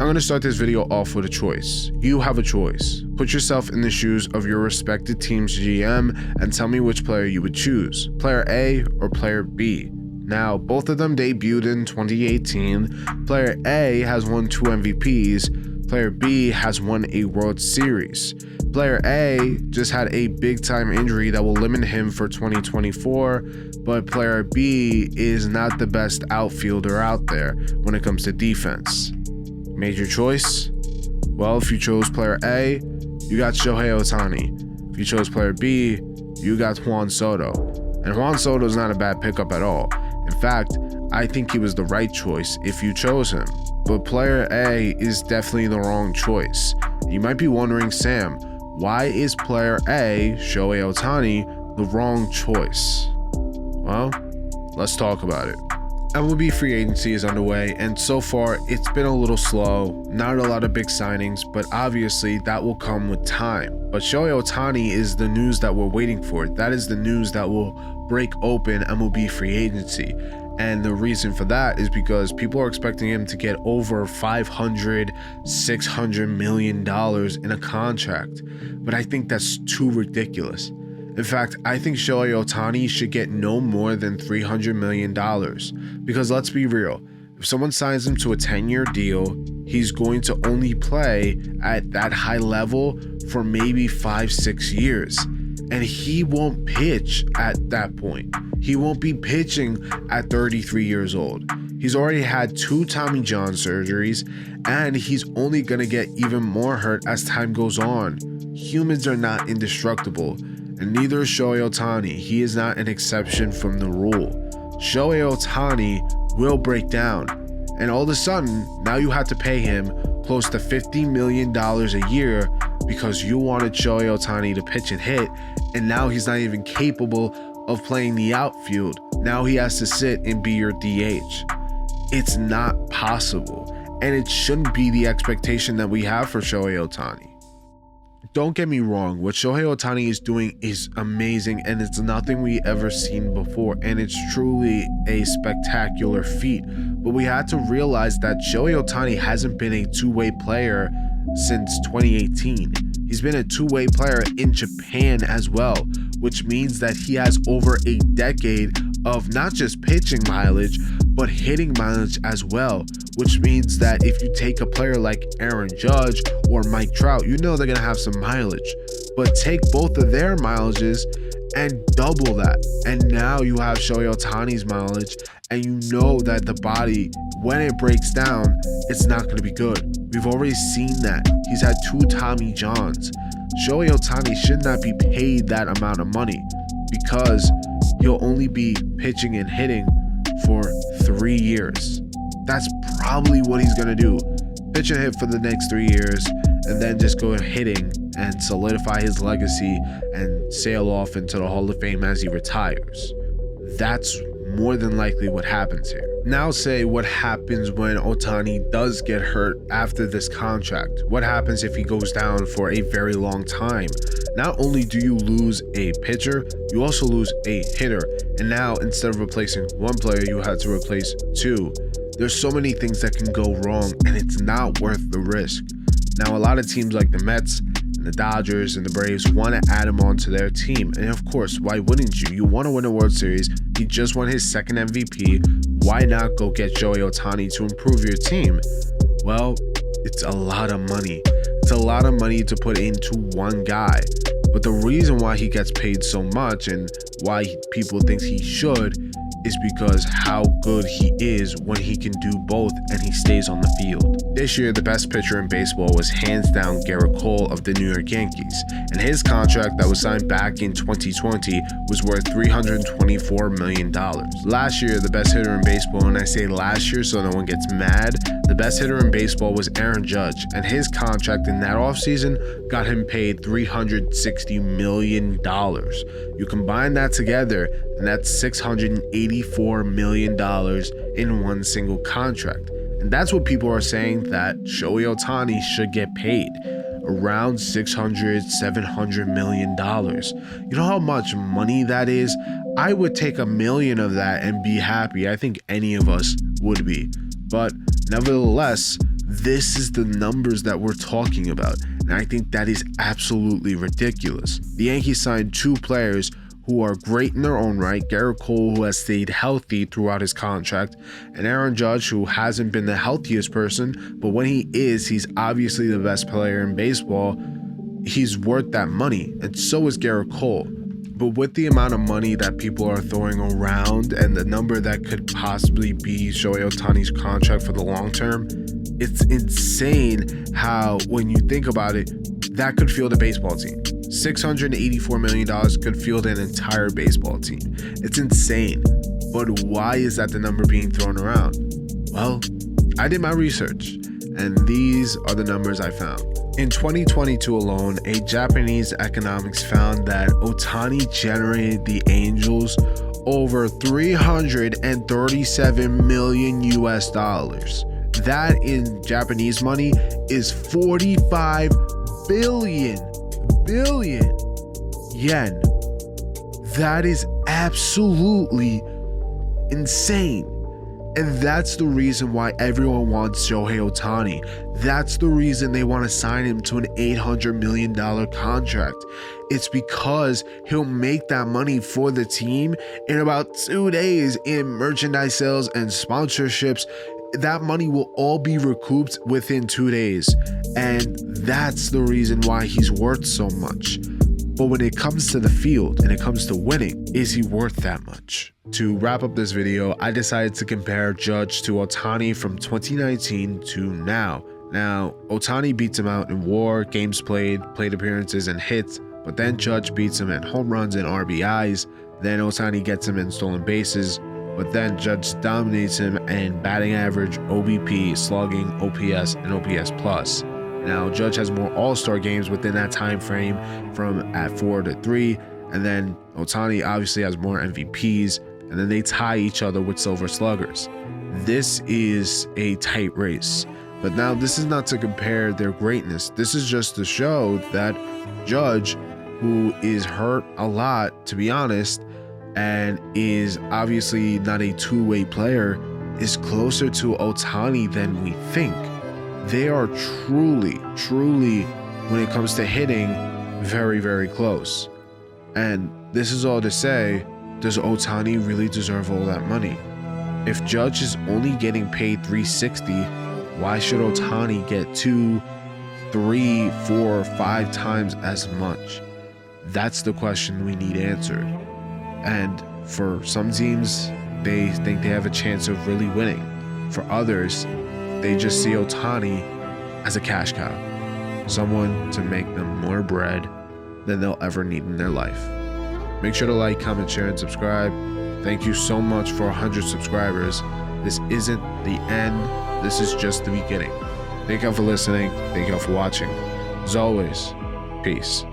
I'm going to start this video off with a choice. You have a choice. Put yourself in the shoes of your respected team's GM and tell me which player you would choose, player A or player B. Now, both of them debuted in 2018. Player A has won 2 MVPs. Player B has won a World Series. Player A just had a big time injury that will limit him for 2024, but player B is not the best outfielder out there when it comes to defense. Made your choice? Well, if you chose player A, you got Shohei Ohtani. If you chose player B, you got Juan Soto. And Juan Soto is not a bad pickup at all. In fact, I think he was the right choice if you chose him. But player A is definitely the wrong choice. You might be wondering, Sam, why is player A, Shohei Ohtani, the wrong choice? Well, let's talk about it. MLB free agency is underway, and so far it's been a little slow, not a lot of big signings, but obviously that will come with time. But Shohei Ohtani is the news that we're waiting for. That is the news that will break open MLB free agency. And the reason for that is because people are expecting him to get over $500-600 million in a contract. But I think that's too ridiculous. In fact, I think Shohei Ohtani should get no more than $300 million. Because let's be real, if someone signs him to a 10-year deal, he's going to only play at that high level for maybe 5-6 years. And he won't pitch at that point. He won't be pitching at 33 years old. He's already had 2 Tommy John surgeries, and he's only going to get even more hurt as time goes on. Humans are not indestructible, and neither is Shohei Ohtani. He is not an exception from the rule. Shohei Ohtani will break down, and all of a sudden, now you have to pay him close to $50 million a year because you wanted Shohei Ohtani to pitch and hit, and now he's not even capable of playing the outfield. Now he has to sit and be your DH. It's not possible, and it shouldn't be the expectation that we have for Shohei Ohtani. Don't get me wrong, what Shohei Ohtani is doing is amazing, and it's nothing we ever seen before, and it's truly a spectacular feat. But we had to realize that Shohei Ohtani hasn't been a two-way player since 2018. He's been a two-way player in Japan as well, which means that he has over a decade of not just pitching mileage, but hitting mileage as well, which means that if you take a player like Aaron Judge or Mike Trout, you know they're going to have some mileage, but take both of their mileages and double that. And now you have Shohei Ohtani's mileage, and you know that the body, when it breaks down, it's not going to be good. We've already seen that. He's had 2 Tommy Johns. Shohei Ohtani should not be paid that amount of money because he'll only be pitching and hitting for 3 years. That's probably what he's going to do. Pitch and hit for the next 3 years, and then just go hitting and solidify his legacy and sail off into the Hall of Fame as he retires. That's more than likely what happens here. Now say what happens when Ohtani does get hurt after this contract. What happens if he goes down for a very long time? Not only do you lose a pitcher, you also lose a hitter. And now instead of replacing one player, you have to replace 2. There's so many things that can go wrong, and it's not worth the risk. Now, a lot of teams like the Mets and the Dodgers and the Braves want to add him onto their team. And of course, why wouldn't you? You want to win a World Series. He just won his 2nd MVP. Why not go get Shohei Ohtani to improve your team? Well, it's a lot of money. It's a lot of money to put into one guy. But the reason why he gets paid so much and why people think he should is because how good he is when he can do both and he stays on the field. This year, the best pitcher in baseball was hands down Garrett Cole of the New York Yankees, and his contract that was signed back in 2020 was worth $324 million. Last year, the best hitter in baseball, and I say last year so no one gets mad, the best hitter in baseball was Aaron Judge, and his contract in that offseason got him paid $360 million. You combine that together, and that's $684 million in one single contract. And that's what people are saying, that Shohei Ohtani should get paid around $600-700 million. You know how much money that is? I would take $1 million of that and be happy. I think any of us would be. But nevertheless, This is the numbers that we're talking about, and I think that is absolutely ridiculous. The Yankees signed 2 players who are great in their own right. Garrett Cole, who has stayed healthy throughout his contract, and Aaron Judge, who hasn't been the healthiest person, but when he is, he's obviously the best player in baseball. He's worth that money, and so is Garrett Cole. But with the amount of money that people are throwing around and the number that could possibly be Shohei Ohtani's contract for the long term, it's insane how, when you think about it, that could field a baseball team. $684 million could field an entire baseball team. It's insane. But why is that the number being thrown around? Well, I did my research, and these are the numbers I found. In 2022 alone, a Japanese economics found that Ohtani generated the Angels over $337 million US. That in Japanese money is 45 billion yen. That is absolutely insane. And that's the reason why everyone wants Shohei Ohtani. That's the reason they want to sign him to an $800 million contract. It's because he'll make that money for the team in about 2 days in merchandise sales and sponsorships. That money will all be recouped within 2 days. And that's the reason why he's worth so much. But when it comes to the field and it comes to winning, is he worth that much? To wrap up this video, I decided to compare Judge to Ohtani from 2019 to now. Now, Ohtani beats him out in WAR, games played, plate appearances, and hits, but then Judge beats him in home runs and RBIs. Then Ohtani gets him in stolen bases, but then Judge dominates him in batting average, OBP, slugging, OPS, and OPS plus. Now, Judge has more all-star games within that time frame from at 4 to 3, and then Ohtani obviously has more MVPs, and then they tie each other with silver sluggers. This is a tight race, but now this is not to compare their greatness. This is just to show that Judge, who is hurt a lot, to be honest, and is obviously not a two-way player, is closer to Ohtani than we think. They are truly, when it comes to hitting, very, very close. And this is all to say, does Ohtani really deserve all that money? If Judge is only getting paid $360, why should Ohtani get 2, 3, 4, 5 times as much? That's the question we need answered. And for some teams, they think they have a chance of really winning. For others, they just see Ohtani as a cash cow, someone to make them more bread than they'll ever need in their life. Make sure to like, comment, share, and subscribe. Thank you so much for 100 subscribers. This isn't the end. This is just the beginning. Thank you all for listening. Thank you all for watching. As always, peace.